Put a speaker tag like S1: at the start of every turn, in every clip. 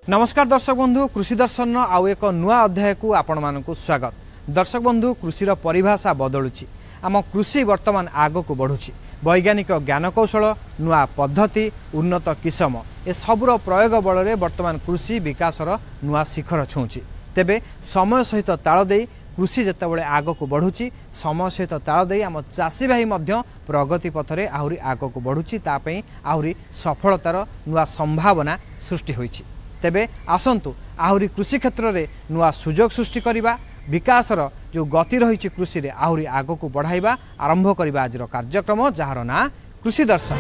S1: नमस्कार दर्शक बंधु कृषि दर्शन आउ एक नुआ अध्याय को आपण मानकु स्वागत। दर्शक बंधु कृषिर परिभाषा बदलुची आम कृषि वर्तमान आग को बढ़ुची वैज्ञानिक ज्ञान कौशल नुआ पद्धति उन्नत किसम ए सबुर प्रयोग बल में वर्तमान कृषि विकासर नुआ शिखर छुँची। तेबे समय सहित ताल दे कृषि जितेबाला आग को बढ़ुची समय सहित ताल दे आम चाषी भाई मध्य प्रगति पथरे आहुरी आग को बढ़ुची तापई आहुरी सफलतार नुआ संभावना सृष्टि होईची। तेबे आसंतु आहुरी कृषि क्षेत्र में नुआ सुजोग सृष्टि करने विकासर जो गति रही कृषि रे आहुरी आग को बढ़ाइबा आरंभ करने आज कार्यक्रम जार ना कृषि दर्शन।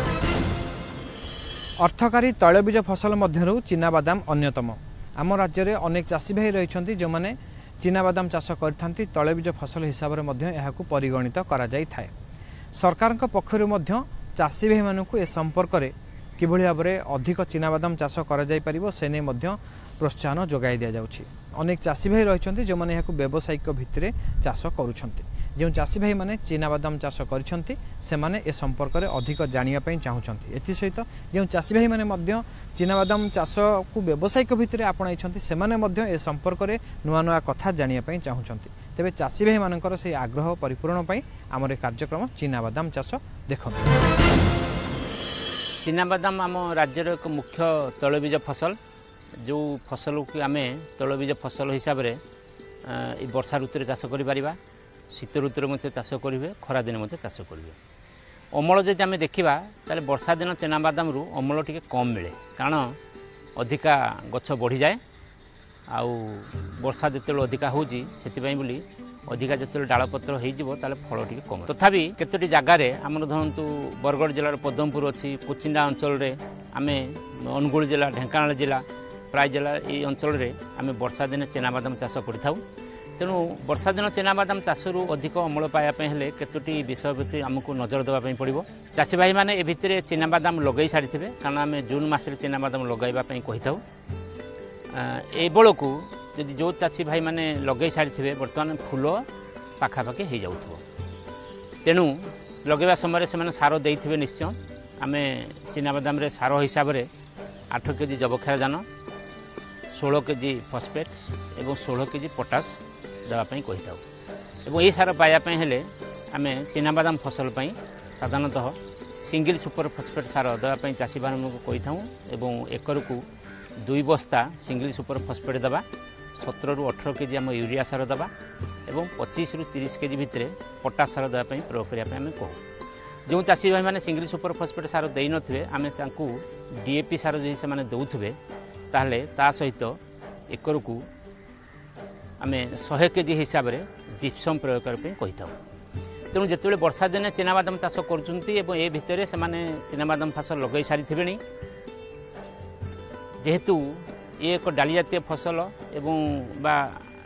S1: अर्थकारी तैलबीज फसल मध्यरु चिनाबादाम अन्यतम। आम राज्य में अनेक चाषी भाई रही जो मैंने चिनाबादाम चाष करथांती तैलबीज फसल हिसाब से परिगणित करा जाई थाए। सरकार पक्षरु मध्य चाषी भाई मानकु ए संपर्क में किभଳି भाବରେ अधिक चिनाबादाम चाष करा जाई परिबो से ने मध्य प्रोत्साहन जोगाई दिया जाउछि। अनेक चाषी भाई रहिछन्ति जो माने याकु व्यावसायिक भित्तिरे चाष करूछन्ति। जो चाषी भाई माने चिनाबादाम चाष करिछन्ति से माने ए संपर्क में अधिक जानिया पई चाहुछन्ति। एथि सहित जो चाषी भाई माने मध्य चिनाबादाम चाष को व्यावसायिक भित्तिरे आपणाइछन्ति से माने मध्य ए संपर्क में नुआ नुआ कथा जानिया पई चाहुछन्ति। तेबे चाषी भाई मानकर से आग्रह परिपूर्ण पई हमर कार्यक्रम चिनाबादाम चाष देखंतु।
S2: चिनाबादाम आम राज्यर एक मुख्य तैलबीज फसल जो फसल को आम तैलबीज फसल हिसाब से वर्षा ऋतु चाष कर शीत ऋतु चाष करेंगे खरा दिन चाष करेंगे। अमल जब आम देखा ताले वर्षा दिन चिनाबादाम रु अमल टी कम मिले कारण अधिका गछ बढ़ी जाए आउ वर्षा जो अधिका होची बोली अधिका जो डालपत्र हो फल टी कम तथापि केतोटी जगार आम धरतु बरगढ़ जिलार पद्मपुर अच्छी कुचिंडा अंचल आम अनुगुल जिला ढेंकानाल जिला प्राय जिला ये अंचल आम वर्षा दिन चिनाबादाम चाष कर तेणु वर्षा दिन चिनाबादाम चाषरू अधिक अमल पाइबापे केतोटी विषय प्रति आमको नजर देवाई पड़ो। चाषी भाई मैंने ए भितर चिनाबादाम लगे सारी थे कारण आम जून मसरे चिनाबादाम लगाइबापी कही था ए बेलू जदि जो चाषी भाई मैंने लगे सारी थे बर्तमान फूल पाखापाखि हो जाऊ तेणु लगेवा समय से सार देते निश्चय आम चिनाबादाम सार हिसाब से 8 केजी जबक्षारजान 16 केजी फस्फेट और 16 केजी पोटास देवाई कही था। और ये सार पाइबापी हेले आम चिनाबादाम फसल साधारणतः सिंगल सुपर फस्फेट सार देवाई चाषी भाई कही था। एकर को 2 बस्ता सिंगल सुपर फस्फेट देवा 17 ରୁ 18 केजी आम यूरिया सार देवा और 25 ରୁ 30 केजी भितर पोटास सार देवाई प्रयोग करने आम कहूँ। जो चाषी भाई मैंने सिंगल सुपर फस्फेट सार दे नथिबे आम डीएपी सार जो से देउथिबे ताहले ता सहित एकर को आम 100 केजी हिसाब से जिप्सम प्रयोग करने कही था। तेणु जिते वर्षा दिन चिनाबादाम चाष कर ए भितर से चिनाबादाम फसल लगे सारी थे जेहेतु ये एक डाली जातीय फसल एवं बा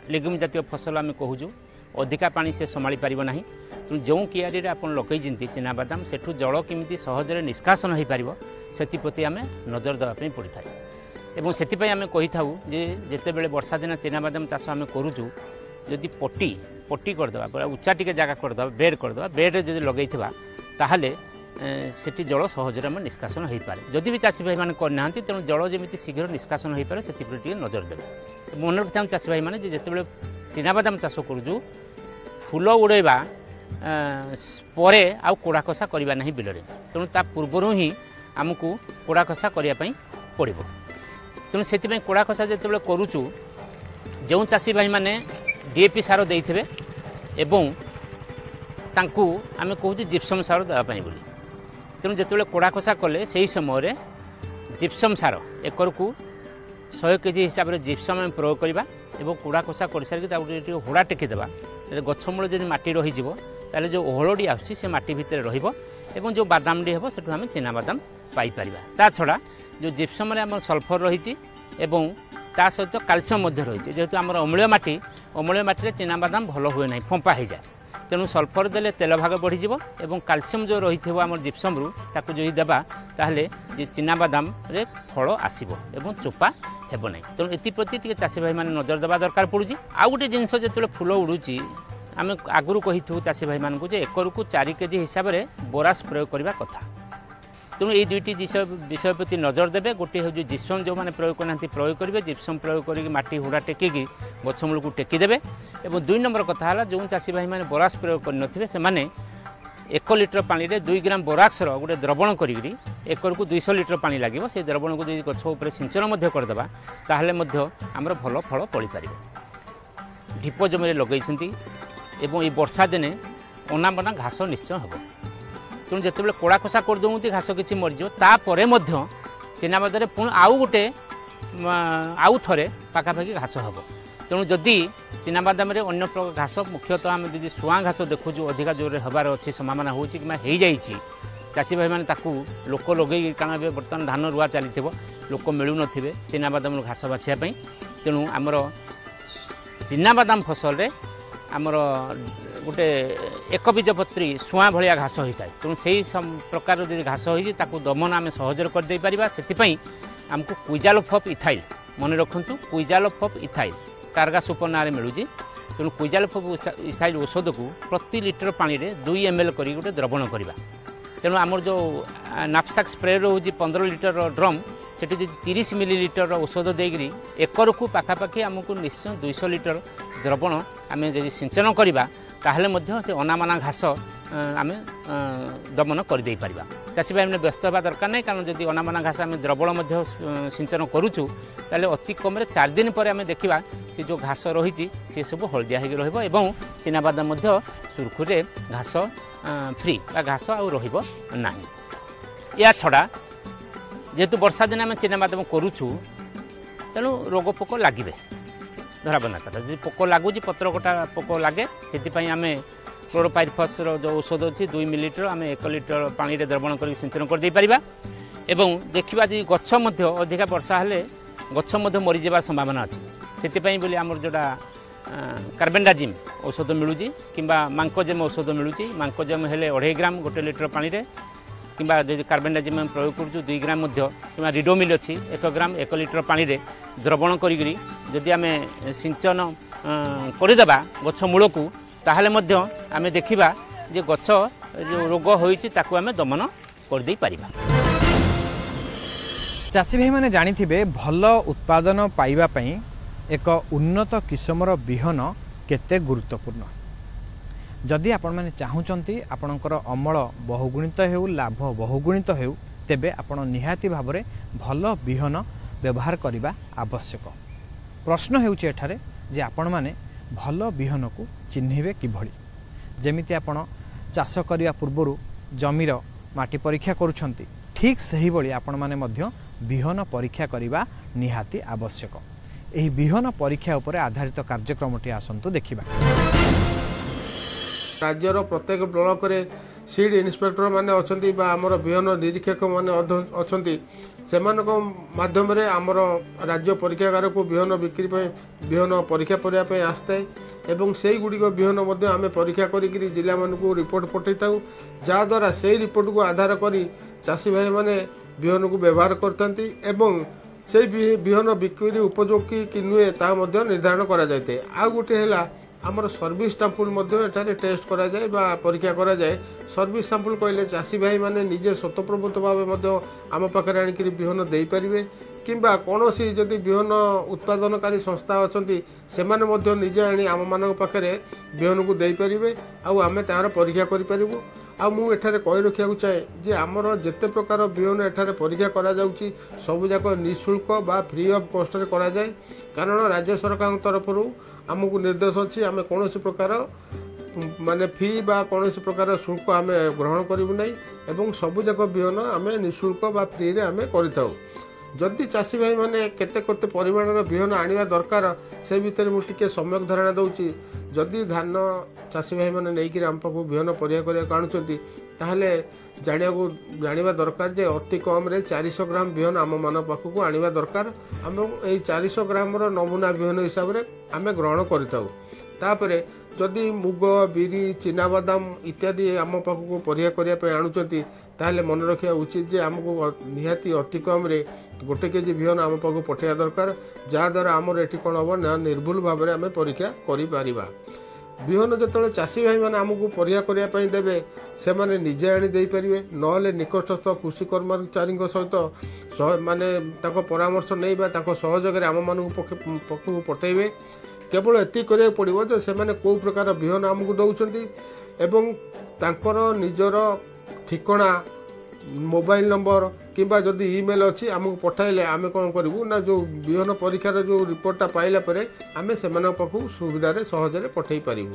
S2: लेग्यूम जातीय फसल आम कहूँ अधिका पानी से संभाली पारिबो नाही। तेणु जो कियारी आप लगे चिनाबादाम सेठू जल केमी सहजरे निष्कासन हो पार से प्रति आम नजर देवाई पड़ता है। एवं से आम कही था जिते बड़े वर्षा दिन चिनाबादाम चाष आम करूँ जदि पट्टी पट्टी करदे पूरा उच्चा टी जगह करदे बेड करदे बेड जब लगे ताहले सेठी जल सहजरे आम निष्कासन हो पाए। जदि भी चाषी भाई मैंने करना तेणु जल जमी शीघ्र निष्कासन हो पाए से नजर देवे। मन रखिता चाषी भाई मैंने जिते चिनाबादाम चाष करूँ फूल उड़ेबा पर आउ कोड़ा कषा करवा ना बिल तेणु ता पूर्वर ही आमको कोड़ा कषा करने पड़ो। तेणु से कोड़ा कषा जो करुचु जो चाषी भाई मैंने डीएपी सार देइथिबे एवं तांकू आमे कहूँ जिप्सम सार देवाई बोली तेणु जिते कोड़ा कषा कले से समय जिप्सम सार एकर को 100 केजी हिसाब से जिप्सम आम प्रयोग करवा और कोड़ा कषा कर सारी होड़ा टेकीदेवा गछ मूल जब माटी रही जो ओहलडी आसुची से माटी भितर रहिबो जो बादामडी हेबो सेठु आमे चिना बादाम पाई परिबा ता छड़ा जो जिप्सम रे आम सल्फर रही ता सहित कैल्शियम रही जेहेतु आम अम्लीय माटी चिना बादाम भल हुए ना फंपा हो जाए तेणु सल्फर देले तेल भाग बढ़ीज और कैल्शियम जो रही आम जिप्सम रू ताकू जो देवा ताहले चिना बादाम रे फल आसब और चोपा हेब ना तेणु एप्रति टे चाषी भाई मैंने नजर देवा दरकार पड़ुची आउ गोटे जिनस जो फूल उड़ूची आम आगुरी कही चाषी भाई मानू एकर को 4 केजी हिसाब से बोरास प्रयोग करने कथा तेणु ये दुईटी विषय प्रति नजर देवे गोटे हूँ जिप्सम जो मैंने प्रयोग करना प्रयोग करेंगे जिप्सम प्रयोग करके माटी हुड़ा टेकिकी गछमूल को टेकीदेवे और 2 नंबर कथा है जो चाषी भाई मैंने बोरास प्रयोग करनथिबे से माने 1 लिटर पानी रे 2 ग्राम बोराक्सर गोटे द्रवण करी एकर को 200 लिटर पानी लगे से द्रवण को गछ उपर सिंचन करदेवा ताहले आमर भल फल पड़ी पार ढीप जमी लगे ये वर्षा दिने अनाबना घास निश्चय हम तेणु जिते कोड़ा कषा करदे घास किसी मरीज तापर चिनाबादाम पुणी आउ गोटे आउ थे पाखापाखि घास हम तेणु जदि चिनाबादाम अन्य घास मुख्यतः आम जो शुआ घास देखु अधिका जोर हबार अच्छी संभावना हो चाषी भाई मैंने लोक लगे कारण बर्तमान धान रुआ चली लोक मिलू नथिबे चिनाबादाम घास बाछियापी तेणु आमर चिनाबादाम फसल रे आमर गोटे एक बीजपत्री शुआ भाया घास होता है तेणु से प्रकार जो घास हो दमन आम सहजर करदे पारिबा सेतिपई आमको क्विजालोफ ऑफ इथाइल मन रखु क्विजालोफ ऑफ इथाइल टार्गा सुपर ना मिलूँ तेणु क्विजालोफ ऑफ इथाइल औषध को प्रति लिटर पानी रे 2 ml करी गोटे द्रवण करवा तेणु आमर जो नापसाक स्प्रे रोज 15 लिटर ड्रम से 30 मिलीलिटर औषध देकरी एकर को पाखापाखि आमको निश्चय 200 लिटर द्रवण आम जब सिंचन करवा ताहले से अनामना घास आम दमन करदे पारिबा चाषी भाई व्यस्त होगा दरकार नहीं कारण जब अनामना घास आम द्रवण सिंचन करुचु ताले अति कम 4 दिन पर आम देखा से जो घास रही सी सब हलदिया हो रहा चिनाबादाम सुरखुरे घास फ्री घास आउ रहा या छड़ा जेहेतु वर्षा दिन आम चिनाबादाम करुचु तेणु रोग पोक लगे धराबना कथा जो पोक लगुच पत्र कटा पोक लगे से आम क्लोरोपाइरिफॉस जो औषध अच्छी 2 मिलीलिटर आम 1 लिटर पानी रे द्रवण कर सिंचन करदे पारिबा एवं देखा जी गछ अधिका वर्षा हेले गछ मरीजार संभावना अच्छी से बोली आमर जोड़ा कार्बेंडाजिम औषध मिलूँ कि मांकोजेम औषध मिलूँ मांकोजेम हेले 2.5 ग्राम 1 लिटर पानी रे कि कार्बेंडाजिम आम प्रयोग करूँ 2 ग्राम कि रिडोमिल अच्छी 1 ग्राम 1 लिटर पानी रे द्रवण करी जदि आम सिंचन करदेबा गछ मूल को ताहले आम देखा जे गछ जो रोग होइछि ताकू आम दमन करदे पारिबा
S1: चाषी भाई मैंने जानिथिबे भल उत्पादन पाइबा पई एक उन्नत किस्मर बिहन केते गुरुत्वपूर्ण जदि आपण मैंने चाहूँगी आपणकर अमल बहुगुणित हो लाभ बहुगुणित हो तेबे आपण निहाती भाव में भल बिहन व्यवहार करने आवश्यक प्रश्न हेउछि एठारे जे आपण माने भल बिहन को चिन्हिबे किभଳି जेमिति आपण चाष करिया पूर्वरु जमीर माटी परीक्षा करुछंती ठीक सही भଳି आपण माने मध्य बिहन परीक्षा करने निहाती आवश्यक एही बिहन परीक्षा उपरे आधारित कार्यक्रमटी आसंतु देखिबा
S3: राज्यर प्रत्येक ब्लॉक रे सीड इन्स्पेक्टर माने अछंती बा हमर बिहन निरीक्षक माने अछंती सेमानक माध्यम रे हमर राज्य परीक्षागार को बिहन बिक्री पे बिहन परीक्षा करिया पे आस्ते एवं सेही गुडी को बिहन मध्ये आमे परीक्षा करी जिला मान को रिपोर्ट पठैताउ जा द्वारा सेही रिपोर्ट को आधार करी चाषी भाई माने बिहन को व्यवहार करथंती एवं से बिहन बिक्री उपयोगी कि नुहे ता मध्ये निर्धारण करा जायते आ गुटे हैला आमर सर्विस सैंपल एठारे टेस्ट करा जाए बा परीक्षा करा जाए सर्विस सैंपल कहले चाषी भाई माने निजे स्वतःप्रभूत भाव आम पाखे आणिक बिहन दे पारे किंबा कौन जदि बिहन उत्पादनकारी संस्था अच्छी से निजे आनी आम मान पाखे बिहन को दे पारे आम तार परीक्षा करूँ आ मु एठारे कहि रखिया चाहे जे आमर जेते प्रकार बिहन एठारे परीक्षा करा जाउची सब जाक निःशुल्क बा फ्री ऑफ कॉस्ट रे करा जाए कारण राज्य सरकार तरफ आमको निर्देश अच्छी आम कौन प्रकार माने फी बा कौन प्रकार शुल्क आम ग्रहण करूँ ना एवं सबुजाक बिहन आम निःशुल्क बा फ्री रे आम कर जदि चाषी भाई मैंने केते केते परिमाणर बिहन आनिबा दरकार से भितर मुझे सम्यक धारणा दूची जदि धान चाषी भाई मैंने नहीं आम पाक बिहन परिया करने आणुंट ताहले जानिबा दरकार जे अति कम रे 400 ग्राम बिहन आम मान पाखक आनिबा दरकार आम ए 400 ग्राम नमूना बिहन हिसाब रे आम ग्रहण करिताउ तापरे जदि मुग बिरी चिनाबादाम इत्यादि आम पाखक परिया करने आणुंट ताहले मन रखा उचित जे आमको निहाती अति कम रे 1 केजी बिहन आम पाखक पठाइबा दरकार जहाद्वारा आमर एटी कौन हम ना निर्भुल भाव में आम परीक्षा करिपारिबा बिहन जो चाषी भाई मैंने आमको परिया करने देवे से माने निजे आनी दे पारे ना निकटस्थ कृषि कर्मचारी सहित माने परामर्श नहीं सहयोग आम मान पक्षक पठेबे केवल एति करिया पड़ो जे से माने को प्रकार बिहन आमको दौरान एवं तांकर निजर ठिकना मोबाइल नंबर किंबा जदि ईमेल अच्छी आमको पठाइले आम कौन करूँ ना जो बिहन परीक्षार जो रिपोर्टा पाइला परे आम से पाखु सुविधा सहजरे पठे पारू।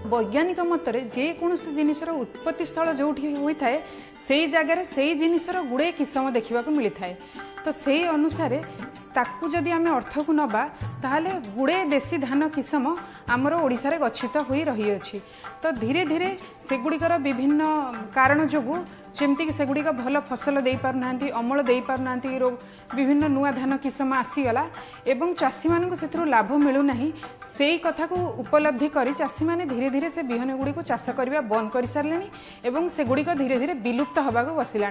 S4: वैज्ञानिक मतरे जेकोसी जिनिसर उत्पत्ति स्थल जो होता है से जगार से जिनिसर गुड़े किसम देखा मिलता है तो से अनुसार ताकू जदि आम अर्थ को नबा ताहले गुड़े देशी धान किसम आमर ओडिशारे गच्छित हो रही अछि तो धीरे धीरे सेगुड़िकर विभिन्न कारण जो जमती सेगुड़िक भल फसल दे पारना अमल दे पारना विभिन्न नुआ धान किसम आसीगला एवं चाषी मानक से लाभ मिलूना से कथा को उपलब्धि कर चाषी मैंने धीरे धीरे से बिहन गुड़ी को चाष करने बंद कर सारे एवं सेगुड़िक धीरे धीरे विलुप्त होगा बसला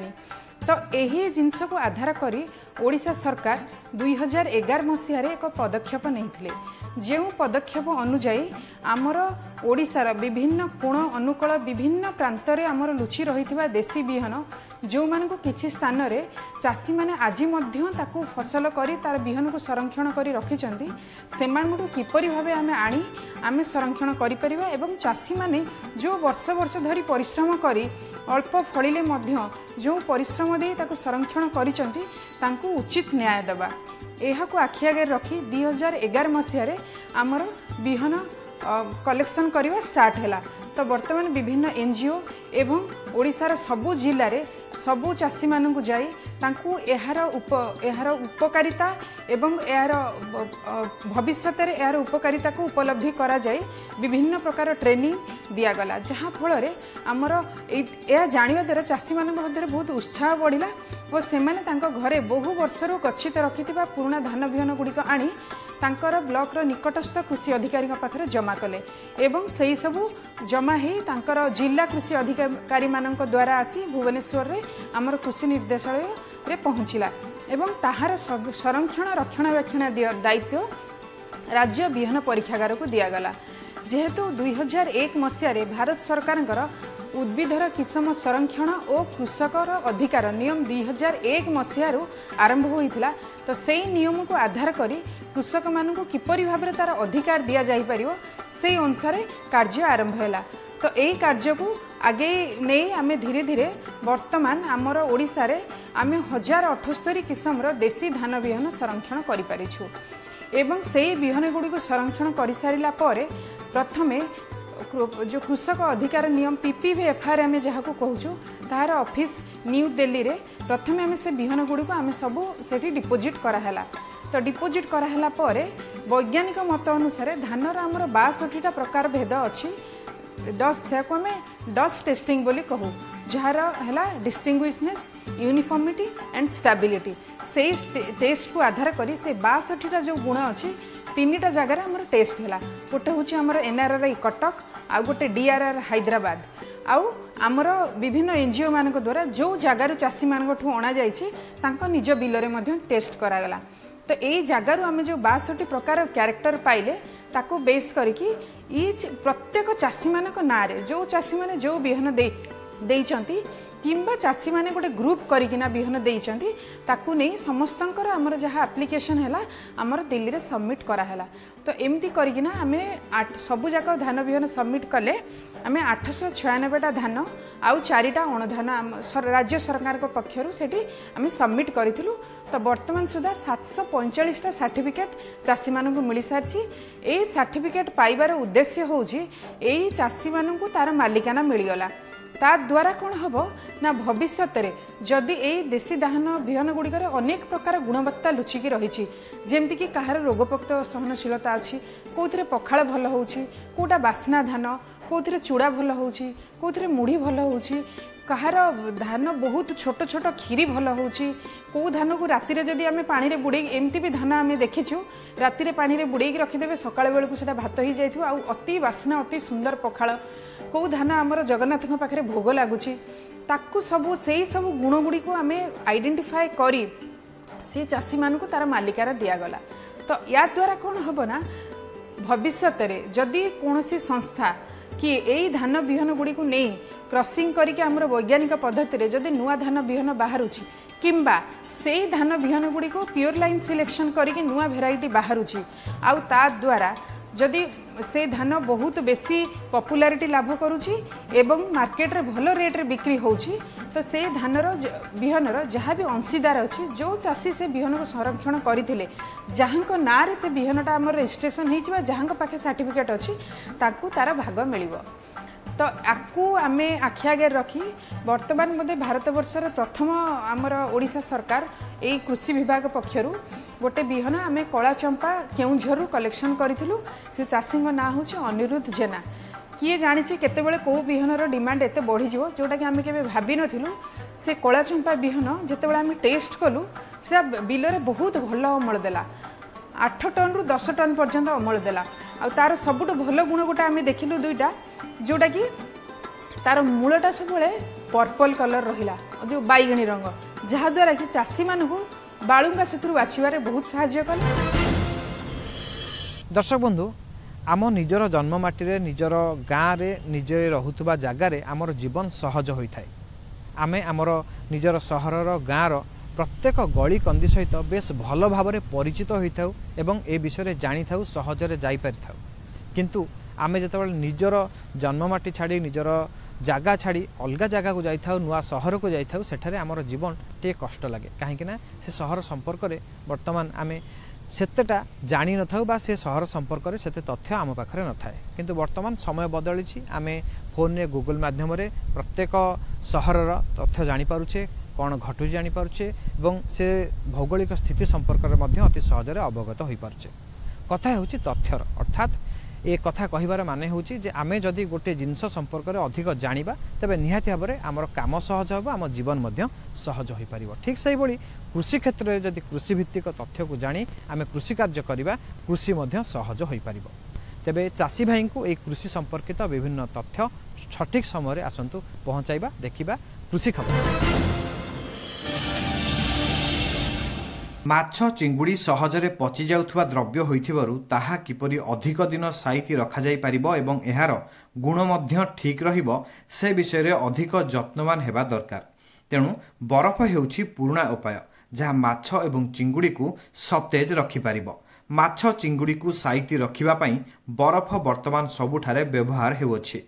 S4: तो यही जिनस को आधार करी ओडिशा सरकार 2011 मसीह एक पदक्षेप नहीं जो पदक्षेप अनुजाई आमर ओडिशार विभिन्न कोण अनुकूल विभिन्न प्रांतरे आमर लुचि रही देशी बिहन जो मानक किछि स्थान रे चाषी माने आजी मध्य ताकू फसल करी तार बिहन को संरक्षण करी रखिचंती सेमानकु किपरि भाबे आमे आनी आमे संरक्षण करि परिबा एवं चाषी माने जो वर्ष वर्ष धरी परिश्रम करी अल्प फलिले मध्य जो परिश्रम दे ताकू संरक्षण करिचंती तांकू उचित न्याय देबा एहाकू आखि आगे रखी 2011 मसीह आमर बिहन कलेक्शन करवा स्टार्ट है तो वर्तमान विभिन्न एनजीओ एवं ओडिशार सबु जिले में सबु चाषी मानू जाई तांकू एहार उपकारिता एवं यार भविष्य में यार उपकारिता को उपलब्धि करा जाए विभिन्न प्रकार ट्रेनिंग दिगला जहाँ फल आमर यह जाना द्वारा चाषी मान मध्य बहुत उत्साह बढ़ला और से घरे बहु वर्षर गच्छित रखि पुराणा धान बिहन गुड़िक आनी तांकर ब्लॉक निकटस्थ कृषि अधिकारी पाखरे जमा कले एवं सही सबू जमा ही तांकर जिला कृषि अधिकारी मानक द्वारा आसी भुवनेश्वर रे आमर कृषि निर्देशालय रे पहुँचला एवं ताहार संरक्षण रक्षणाबेक्षण दायित्व राज्य बिहन परीक्षागार को दिगला जेहेतु 2001 मसीह भारत सरकार उद्भिदर किसम संरक्षण और कृषकर अधिकार नियम 2001 मसीह आरंभ होता तो से नियम को आधार करी कृषक मानू किपरि भाव तार अधिकार दि जापर से अनुसार कार्य आरंभ है तो यही कार्य को आगे नहीं आम धीरे धीरे वर्तमान आमर ओडिशा रे आम 1078 किसमर देशी धान बिहन संरक्षण करिपारिछु एवं से बिहन गुड़ी को संरक्षण कर सारा प्रथमे जो कृषक अधिकार नियम PPVFR आम जहाँ कहूँ तार ऑफिस न्यू दिल्ली रे प्रथमे आम से बिहन गुड़ी को आम सब से डिपोजिट कराला तो डिपोजिट कराला वैज्ञानिक मत अनुसार धानर आमर 62टा प्रकार भेद अच्छी डस्ट से आम डस्ट टेस्टिंग बोली कहूँ जार है डिस्टिंग्विशनेस यूनिफॉर्मिटी एंड स्टेबिलिटी से टेस्ट को आधार करी से 62टा जो गुण अच्छी 3टा जगार आमर टेस्ट है गोटे हूँ आमर NRRI कटक आ गोटे DRR हैदराबाद आउ आमर विभिन्न एनजीओ मान द्वारा जो जगार चाषी मान अणा जा निज बिलरे टेस्ट करागला तो यही जगार आम जो 62 प्रकार क्यारेक्टर पाइले ताको बेस करके प्रत्येक चाषी मान ना जो चाषी मैंने जो बिहन देइचंती किंबा चाषी माने गोटे ग्रुप करिकिना बिहन देइचंती ताकू नहीं समस्तंकर आमर जहाँ एप्लिकेशन है आमर दिल्ली रे सबमिट कराला। तो एमती करिकिना आमे सबु जाक धान बिहन सबमिट कले आमे 896टा धान आउ 4टा अणधान राज्य सरकार को पक्षरु सेठी आमे सबमिट करिथिलु। तो वर्तमान सुधा 745टा सर्टिफिकेट चाषी मानकु मिली सारछि। एई सर्टिफिकेट पाइबार उद्देश्य होउछि एई चाषी मानकु तार मालिकाना मिलिगला। ता द्वारा कौन हम ना भविष्य में जदि यही देशी धान बिहन गुड़िकर अनेक प्रकार गुणवत्ता लुचिकी रही जमती कहार रोगपोक्त सहनशीलता अच्छी कौन पखाड़ भल होटा बास्ना धान कौन चूड़ा भल होती मुढ़ी भल हो कहार धान बहुत छोट छोट खीरी भल हो कौ धान को राति जदि आम पानी बुड़े एमती भी धान आम देखीचु राति पानी बुड़े रखिदे सकाळ बेलू से भात हो जाए अति बास्ना अति सुंदर पखाड़ कौ धान आमर जगन्नाथ पाखे भोग लगुच ताकू सबू से ही सब गुण गुड़ी को आम आइडेंटिफाए करी से चाषी मान को तार मालिकार दिगला। तो या द्वारा कौन हम ना भविष्य में जदि कौन संस्था कि यही धान बिहन गुड़ी को नहीं क्रॉसिंग करके आमर वैज्ञानिक पद्धति रे जदि नुआ धान बिहन बाहरुछि किंबा से धान बिहन गुड़ी को प्योर लाइन सिलेक्शन करके नुआ भेराइटी बाहरुछि आउ ता द्वारा जदि से धान बहुत बेसी पॉपुलैरिटी लाभ करुछि एवं मार्केट रे भलो रेट रे बिक्री होछि तो से धानर बिहनर जहाँ भी अंशीदार अच्छी जो चाषी से बिहन को संरक्षण करथिले जहाँ ना रे से बिहनटा आमर रजिस्ट्रेशन होइछि जहाँ पाखे सर्टिफिकेट अच्छी ताकू तार भाग मिलिबो। तो आपको आम आखि आगे रखी वर्तमान मध्य भारत वर्षर प्रथम आमर ओडिशा सरकार यही कृषि विभाग पक्षरु गोटे बिहन आम कला चंपा केउझर कलेक्शन करूँ से चाषी ना हूँ अनिरुद्ध जेना किए जानी केतेबेले कौ बिहनर डिमांड एते बढ़ी जोटा कि आम के भाभी नथिलु से कला चंपा बिहन जितेबाला आम टेस्ट कलु से बिल रे बहुत भल अमल देला 8 टन रु 10 टन पर्यंत अमल देला आ तार सबुठ भल गुण गोटे आम देखिलु दुईटा जोटा कि तार मूलटा सब पर्पल कलर रहिला जो बैगणी रंग जहाद्वारा कि चाषी मानू बालुंगा से बाछिबारे बहुत साहाय्य कले।
S1: दर्शक बंधु आम निजर जन्ममाटी रे निजर गाँव रे निजे रहुतबा जगार आमर जीवन सहज होता है। आमे आमर निजर सहरर गाँवर प्रत्येक गली कंदी सहित बेस भल भाव परिचित होता एवं ए विषय जानी था सहजरे जाई पारि था। किंतु आमे जतबेले निजर जन्ममाटी छाड़ी निजर जगह छाड़ी अलग जगह को जाई था नुआ सहर को जाई था सेठारे आमर जीवन टे कष्ट लगे कहीं से सहर संपर्क में वर्तमान आमे सेतेटा जानी न था से सहर संपर्क में सेते तथ्य आम पाखरे न थाए। किंतु वर्तमान समय बदली आमे फोन में गूगल माध्यम रे प्रत्येक सहरर तथ्य जानी पारुछे कौन घटुची जानी पारुछे एवं से भौगोलिक स्थिति संपर्क में अति सहजरे अवगत हो पारुछे। कथा होची तथ्यर अर्थात ए कथा कहिबार माने होची जे आमे जदि गोटे जिनस संपर्क में अधिक जानिबा तबे निहाती भाव में आमर काम सहज होबो आम जीवन मध्य सहज हो पारिबो। ठीक सही भली कृषि क्षेत्र में जदि कृषि भित्तिक तथ्य को जानी आमे कृषि कार्य करिबा कृषि मध्य सहज हो पारिबो। तेबे चाषी भाई को एक कृषि संपर्कित विभिन्न तथ्य सठिक समय आसंतु पहुंचाइबा देखिबा कृषि खबर। माछ चिंगुड़ी सहजरे पचि जाउथुवा द्रव्य होइथिबारु ताहा किपरि अधिक दिन साइति रखा जाई परिबो एवं एहार गुण मध्य ठीक रहिबो से विषय रे अधिक जत्नवान हेबा दरकार। तेणु बरफ हेउछि पुराणा उपाय जहाँ माछ एवं चिंगुड़ी को सतेज रखि पारिबो। माछ चिंगुड़ी को साइति रखिबा पई बरफ वर्तमान सबुठारे व्यवहार हेउछि।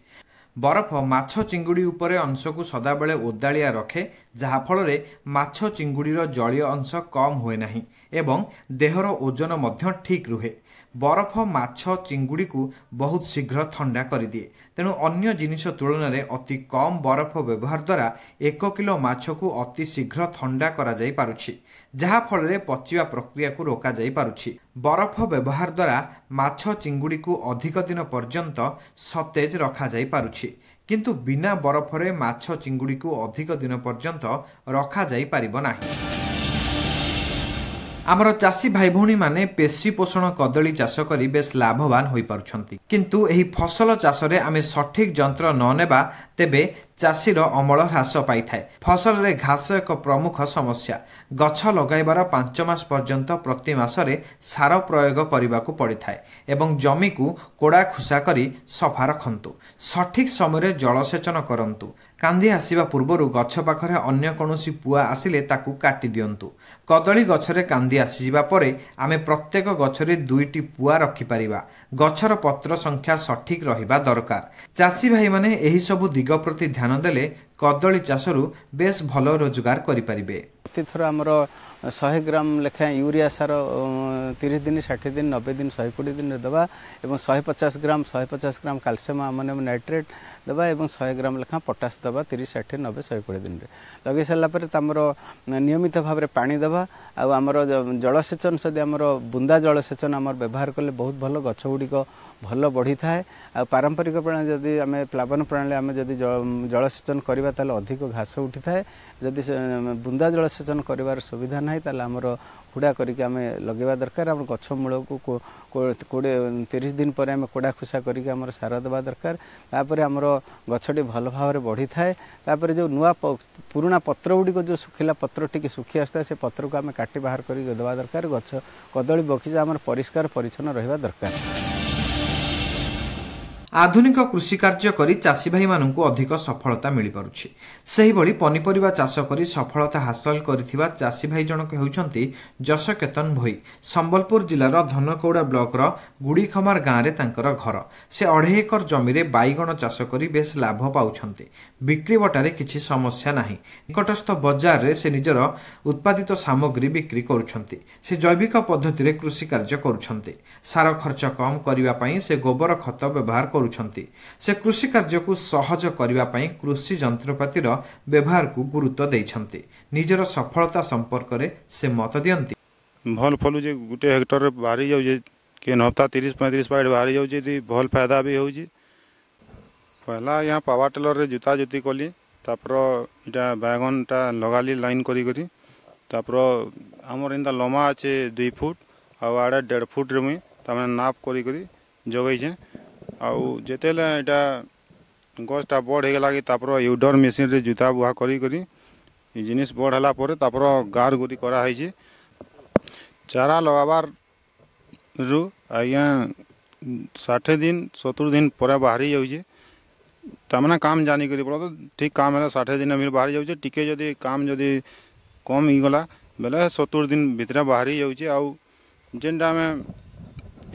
S1: बरफ माछ चिंगुड़ी उपरे अंश को सदाबेले ओदालिया रखे जहा फल माछ चिंगुड़ीर जलीय अंश कम हुए नहीं एवं देहर ओजन मध्य ठीक रुहे। बरफ माछ चिंगुड़ी को बहुत शीघ्र ठंडा कर दिए। तेणु अन्य जिनिस तुलन में अति कम बरफ व्यवहार द्वारा 1 किलो माछ को अति शीघ्र ठंडा करा जाई पारुछि जहा फल पचिवा प्रक्रिया को रोका जाई पारुछि। बरफ व्यवहार द्वारा माछ चिंगुड़ी को अधिक दिन पर्यंत सतेज रखा जाई पारुछि किंतु बिना बरफ रे माछ चिंगुड़ी को अधिक दिन पर्यंत रखा जाई पारिबो नाही। आमर चाषी भाई भौणी माने पेशी पोषण कदली चाष करी बेस लाभवान होई पारुछंती। किंतु एही फसल चाष रे आमे सठिक जंत्र न नेबा तेबे ଚାଷୀର ଅମଳ ହ୍ରାସ ପାଇଥାଏ। ଫସଲରେ ଘାସ ଏକ ପ୍ରମୁଖ ସମସ୍ୟା। ଗଛ ଲଗାଇବାର 5 ମାସ ପର୍ଯ୍ୟନ୍ତ ପ୍ରତି ମାସରେ ସାର ପ୍ରୟୋଗ କରିବାକୁ ପଡ଼ିଥାଏ ଏବଂ ଜମିକୁ କୋଡ଼ା ଖୁସା କରି ସଫା ରଖନ୍ତୁ। ସଠିକ୍ ସମୟରେ ଜଳସେଚନ କରନ୍ତୁ। କାନ୍ଦି ଆସିବା ପୂର୍ବରୁ ଗଛ ପାଖରେ ଅନ୍ୟ କୌଣସି ପୁଆ ଆସିଲେ ତାକୁ କାଟି ଦିଅନ୍ତୁ। କଦଳୀ ଗଛରେ କାନ୍ଦି ଆସିଯିବା ପରେ ଆମେ ପ୍ରତ୍ୟେକ ଗଛରେ 2ଟି ପୁଆ ରଖିପାରିବା। ଗଛର ପତ୍ର ସଂଖ୍ୟା ସଠିକ୍ ରହିବା ଦରକାର। ଚାଷୀ ଭାଇମାନେ ଏହିସବୁ ଦିଗ ପ୍ରତି ଧ୍ୟାନ ଦେଲେ କଦଳୀ ଚାଷରୁ ବେଶ୍ ଭଲ ରୋଜଗାର କରିପାରିବେ।
S5: ପ୍ରତିଥର ଆମର 100 ଗ୍ରାମ ଲେଖାଏଁ ୟୁରିଆ ସାର 30 ଦିନ 60 ଦିନ 90 ଦିନ 120 ଦିନରେ ଦେବା ଏବଂ 150 ଗ୍ରାମ କ୍ୟାଲସିୟମ ଆମୋନିୟମ ନାଇଟ୍ରେଟ୍ ଦେବା ଏବଂ 100 ଗ୍ରାମ ଲେଖାଏଁ ପଟାସ ଦେବା 30 60 90 120 ଦିନରେ ଲଗାଇ ସାରିଲା ପରେ ଆମର ନିୟମିତ ଭାବରେ ପାଣି ଦେବା। ଆଉ ଆମର ଜଳସେଚନ ଯଦି ଆମର ବୁନ୍ଦା ଜଳସେଚନ ଆମର ବ୍ୟବହାର କଲେ ବହୁତ ଭଲ ଗଛ ଗୁଡ଼ିକ ଭଲ ବଢ଼ିଥାଏ। ଆଉ ପାରମ୍ପରିକ ପ୍ରଣାଳୀ ଯଦି ଆମେ ପ୍ଲାବନ ପ୍ରଣାଳୀ ଆମେ ଯଦି ଜଳସେଚନ କରିବା ତାହେଲେ ଅଧିକ ଘାସ ଉଠିଥାଏ। ଯଦି ବୁନ୍ଦା ଜଳସେଚନ କରିବାର ସୁବିଧା ନାହିଁ ତାହେଲେ ଆମର ହୁଡ଼ା କରିକି ଆମେ ଲଗାଇବା ଦରକାର। ଆମ ଗଛ ମୂଳକୁ 30 ଦିନ ପରେ ଆମେ କୋଡ଼ା ଖୁସା କରିକି ଆମର ସାର ଦେବା ଦରକାର। ତାପରେ ଆମର ଗଛଟି ଭଲ ଭାବରେ ବଢ଼ିଥାଏ। ତାପରେ ଯେଉଁ ନୂଆ ପୁରୁଣା ପତ୍ର ଗୁଡ଼ିକ ଯେଉଁ ଶୁଖିଲା ପତ୍ର ଟିକେ ଶୁଖି ଆସିଥାଏ ସେ ପତ୍ରକୁ ଆମେ କାଟି ବାହାର କରିକି ଦେବା ଦରକାର। ଗଛ କଦଳୀ ବଗିଚା ଆମର ପରିଷ୍କାର ପରିଚ୍ଛନ୍ନ ରହିବା ଦରକାର।
S1: ଆଧୁନିକ କୃଷି କାର୍ଯ୍ୟ କରି ଚାଷୀ ଭାଇମାନଙ୍କୁ ଅଧିକ ସଫଳତା ମିଳିପାରୁଛି। ସେହିଭଳି ପନିପରିବା ଚାଷ କରି ସଫଳତା ହାସଲ କରିଥିବା ଚାଷୀ ଭାଇ ଜଣକ ହେଉଛନ୍ତି ଯଶକେତନ ଭୋଇ। ସମ୍ବଲପୁର ଜିଲ୍ଲାର ଧନକୌଡ଼ା ବ୍ଲକର ଗୁଡ଼ିଖମାର ଗାଁରେ ତାଙ୍କର ଘର। ସେ 2.5 ଏକର ଜମିରେ ବାଇଗଣ ଚାଷ କରି ବେଶ୍ ଲାଭ ପାଉଛନ୍ତି। ବିକ୍ରି ବଟାରେ କିଛି ସମସ୍ୟା ନାହିଁ। ନିକଟସ୍ଥ ବଜାରରେ ସେ ନିଜର ଉତ୍ପାଦିତ ସାମଗ୍ରୀ ବିକ୍ରି କରୁଛନ୍ତି। ସେ ଜୈବିକ ପଦ୍ଧତିରେ କୃଷି କାର୍ଯ୍ୟ କରୁଛନ୍ତି। ସାର ଖର୍ଚ୍ଚ କମ୍ କରିବା ପାଇଁ ସେ ଗୋବର ଖତ ବ୍ୟବହାର କରୁଛନ୍ତି। ସେ କୃଷି କାର୍ଯ୍ୟକୁ ସହଜ କରିବା ପାଇଁ କୃଷି ଯନ୍ତ୍ରପାତିର ବ୍ୟବହାରକୁ ଗୁରୁତ୍ୱ ଦେଇଛନ୍ତି। ନିଜର ସଫଳତା ସମ୍ପର୍କରେ ସେ ମତ ଦିଅନ୍ତି।
S6: ଭଲ ଫଲୁଛି, 1 ହେକ୍ଟରରେ ବାହାରି ଯାଉଛି, କେନ୍ ହପ୍ତା 30-35 ପାଇଟ୍ ବାହାରି ଯାଉଛି, ଭଲ ଫାयଦା ବି ହେଉଛି। ପହଲା यहाँ पावर टेलर रे जुता जुती कली, तापर इटा बैगनटा लगाली लाइन करी करी, तापर हमर इनता लमा अच्छे 2 फुट आ आड़े 1.5 फुट रे मुई तामे नाप करी करी जगई छे। आउ जेतेले इटा गछटा बड़ हे गेला कि तापर यूडर मशीन रे जुता बुहा करी करी ई जिनिस बड़ हला परे तापर गार गुरी करा है छे। चारा लगाबार रु आया 60 दिन 70 दिन पर बाहरी जाऊ छे। तमना काम जानी करी पड़ो तो ठीक काम है 60 दिन में बाहरी जाऊ छे। टिके जदी काम जदी कम ही गला बेले 70 दिन भितर बाहरी जाऊ छे। आउ जेनटा में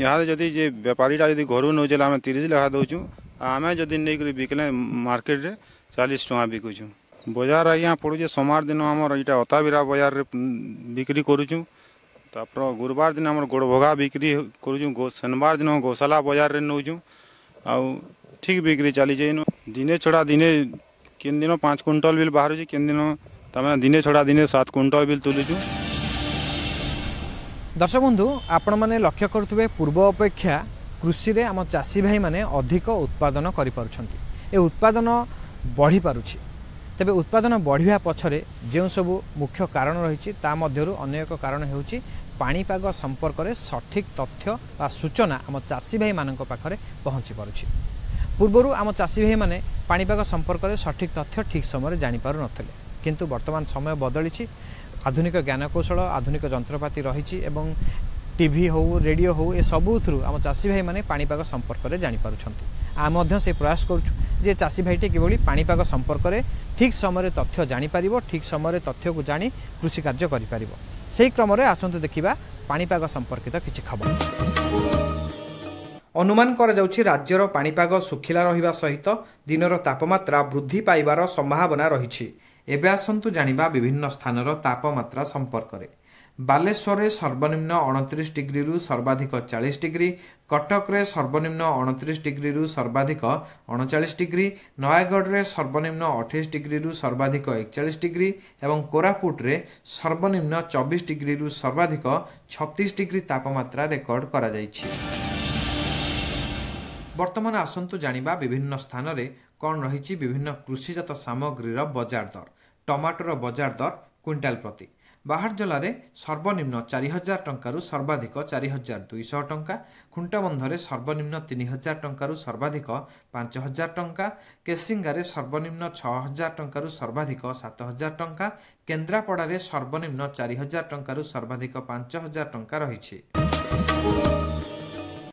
S6: यहाँ जदि जे व्यापारीटा जदि घर नौ चला आम 30 लखा दौचु, आम जदि नहीं कर बिकले मार्केट रे 40 टका बिकुचु। बजार आज्ञा पड़ुचे सोमवार दिन आमर इटा अताबिरा बजार रे बिक्री करुचु। तापर गुरुवार दिन आमर गोड़भोगा बिक्री करुचु। शनिवार दिन गौशाला बजार रे नौचु। आउ ठीक बिक्री चली जाइन। दिने छड़ा दिने केन दिन 5 क्विंटल बिल बाहर केन दिन तमें दिने छड़ा दिने 7 क्विंटल बिल तुलुचु।
S1: दर्शक बंधु, आपण मैंने लक्ष्य करुवे पूर्व अपेक्षा कृषि रे आम चाषी भाई माने अधिक उत्पादन करि पारुछंती। ए उत्पादन बढ़ी पारुछि। तेबे उत्पादन बढ़िया पछरे जे सबु मुख्य कारण रही ता मध्यरु अन्य एक कारण हेउछि पाणीपाग संपर्क में सठिक तथ्य बा सूचना आम चाषी भाई मानक पाखरे पहुँची पारुछि। पूर्वरु आम चाषी भाई माने पाणीपाग संपर्क में सठिक तथ्य ठीक समय जानि पारु नथिले, किंतु वर्तमान समय बदलिछि। आधुनिक ज्ञानकौशल आधुनिक जंत्रपाति रही एवं टीवी हो रेडियो हो ए सबू थ्रु आम चाषी भाई माने पाणीपाग संपर्क में जानीपारुछंती। आम से प्रयास करुछु जे चाषी भाईटे किभली पाणीपाग संपर्क में ठीक समय तथ्य जानीपारिबो, ठीक समय तथ्य को जानी कृषि कार्य करिपारिबो। सेही क्रम में आसंतु देखिबा पाणीपाग संपर्कित किछि खबर। अनुमान करा जाउछि राज्यर पाणीपाग सुखिला रहिबा सहित दिनर तापमात्रा वृद्धि पाइबार संभावना रहिछि। एबे आसंतु जानिबा विभिन्न स्थानर तापमात्रा संपर्क में। बालेश्वर में सर्वनिम्न 29 डिग्री रु सर्वाधिक 40 डिग्री, कटक रे सर्वनिम्न 29 डिग्री रु सर्वाधिक 39 डिग्री, नयागढ़ रे सर्वनिम्न 28 डिग्री रु सर्वाधिक 41 डिग्री एवं कोरापुट रे सर्वनिम्न 24 डिग्री रु सर्वाधिक 36 डिग्री तापमात्रा रेकर्ड करा जाइछि। वर्तमान आसंतु जानिबा विभिन्न स्थान रे कौन रही विभिन्न कृषिजात सामग्रीर बजार दर। टमाटर बजार दर क्विंटाल प्रति। बाहारजोलारे सर्वनिम्न 4000 टंकारु सर्वाधिक 4200 टंका, खुंटाबंधरे सर्वनिम्न 3000 टंकारु सर्वाधिक 5000 टंका, केसिंगारे सर्वनिम्न 6000 टंकारु सर्वाधिक 7000 टंका, केन्द्रापड़ारे सर्वनिम्न 4000 टंकारु सर्वाधिक 5000 टंका रहिछि।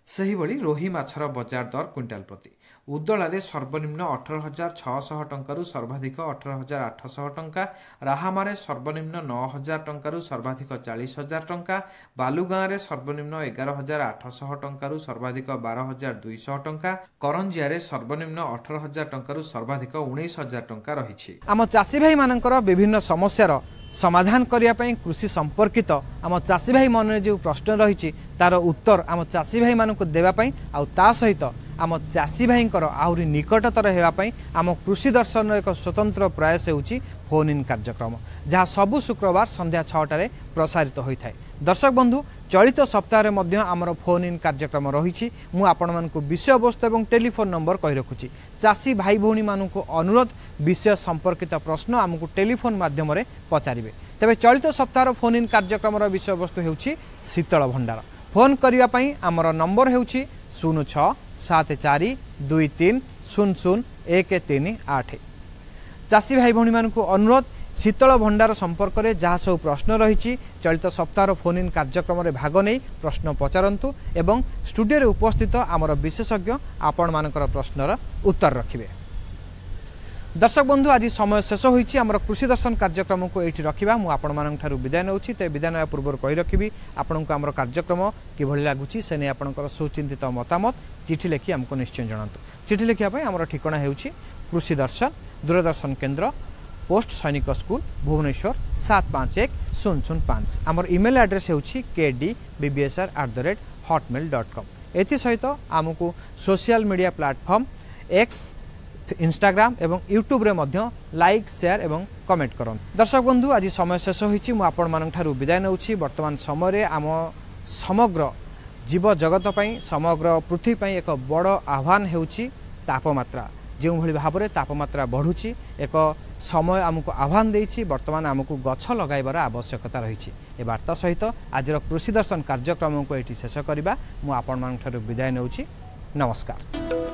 S1: सेहिभଳି रोही माछर बजार दर क्विंटाल प्रति उदलारे सर्वनिम्न 18600 टंकारु सर्वाधिक 18800 टंका, राहामारे सर्वनिम्न 9000 टंकारु सर्वाधिक 40000 टंका, बालुगाँरे सर्वनिम्न 11800 टंकारु सर्वाधिक 12200 टंका, करंजियारे सर्वनिम्न 18000 टंकारु सर्वाधिक 19000 टंका रहिछि। आम चाषी भाई मानकर विभिन्न समस्यार समाधान करने कृषि संपर्कित आम चाषी भाई मन में जो प्रश्न रही तार उत्तर आम चाषी भाई मानक देवाई आ सहित आम चाषी भाई आहरी निकटतर होगापी आम कृषि दर्शन एक स्वतंत्र प्रयास होउछि फोन इन कार्यक्रम जहाँ सबु शुक्रवार संध्या 6टार प्रसारित होता है। दर्शक बंधु चलित सप्ताह में आमर फोन इन कार्यक्रम रही मुझे विषय वस्तु और टेलीफोन नंबर कही रखुची। चाषी भाई भौणी मानक अनुरोध विषय संपर्कित प्रश्न आमको टेलीफोन माध्यम पचारे। तेज चलित सप्ताह फोन इन कार्यक्रम विषय वस्तु होउछि शीतल भंडार। फोन करने आमर नंबर होउछि 067423000138। चाषी भाई भौणी मानक अनुरोध शीतल भंडार संपर्क में जहाँ सब प्रश्न रही चलित सप्ताह फोन इन कार्यक्रम में भाग नहीं प्रश्न पचारतु एवं स्टूडियो उपस्थित आमर विशेषज्ञ आपण मानकर प्रश्नर उत्तर रखिए। दर्शक बंधु आज समय शेष होईछि आमर कृषि दर्शन कार्यक्रम को एठी रखिबा मु आपण मानक ठारू विदाय नउछि। ते विदाय नया पूर्व कहि रखिबी आपनको आमर कार्यक्रम किभଳି लागुछि से नै आपनकर सुचिंतित मतामत चिठी लेखि हमको निश्चय जणांतु। चिठी लेखिया पय आमर ठिकाना हेउछि कृषि दर्शन दूरदर्शन केंद्र पोस्ट सैनिक स्कूल भुवनेश्वर 751005। आमर ईमेल एड्रेस होउछि kdbbsr@hotmail.com। एथि सहित आमको social media platform x Instagram एवं यूट्यूब रे मध्य लाइक शेयर एवं कमेंट करन। दर्शक बंधु आज समय शेष होईछि मु आपण मानक ठारू विदाय नउछि। वर्तमान समय रे आम समग्र जीव जगत पई समग्र पृथ्वी पई एक बड़ आह्वान हेउछि तापमात्रा। जो भली भाव में तापमात्रा बढ़ुची एक समय आमको आह्वान देछि। वर्तमान आमको गछ लगाइबार आवश्यकता रही। ए वार्ता सहित आज कृषि दर्शन कार्यक्रम को एटी शेष करबा मु आपण मानक ठारू विदाय नउछि। नमस्कार।